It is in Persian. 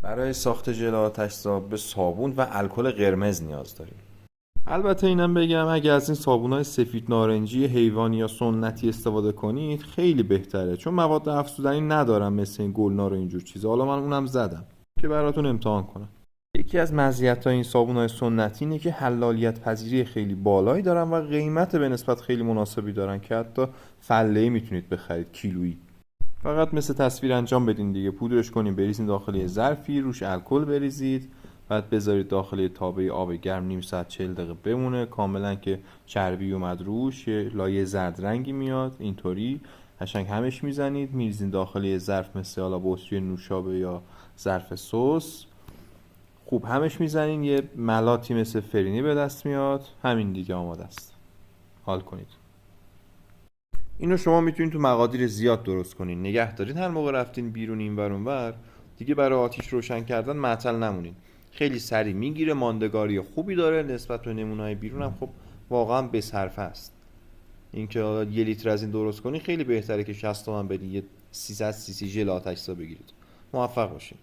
برای ساخت ژل آتش‌زا به صابون و الکل قرمز نیاز داریم. البته اینم بگم اگه از این صابونای سفید نارنجی حیوانی یا سنتی استفاده کنید خیلی بهتره، چون مواد افزودنی ندارن مثل این گلنار و اینجور چیزا. حالا من اونم زدم که براتون امتحان کنم. یکی از مزیت‌های این صابونای سنتی اینه که حلالیت پذیری خیلی بالایی دارن و قیمت به نسبت خیلی مناسبی دارن که حتی فله‌ای میتونید بخرید، کیلویی. فقط مثل تصویر انجام بدین دیگه. پودرش کنین، بریزین داخل یه ظرفی، روش الکل بریزید، بعد بذارید داخل یه تابه آب گرم نیم ساعت 40 دقیقه بمونه کاملا که چربی اومد روش، یه لایه زرد رنگی میاد. اینطوری قشنگ همش میزنید، میریزین داخل یه ظرف مثل حالا بطری نوشابه یا ظرف سس. خوب همش میزنین، یه ملاتی مثل فرینی به دست میاد. همین دیگه آماده است. حال کنید. اینو شما میتونید تو مقادیر زیاد درست کنین، نگه دارین، هر موقع رفتین بیرون این ور اون ور دیگه برای آتیش روشن کردن معطل نمونین. خیلی سریع میگیره، ماندگاری خوبی داره نسبت به نمونه‌های بیرون هم خب واقعا بصرفه است. اینکه 1 لیتر از این درست کنین خیلی بهتره که 60 تومن بدین یه 300 سی سی ژل آتش‌زا بگیرید. موفق باشین.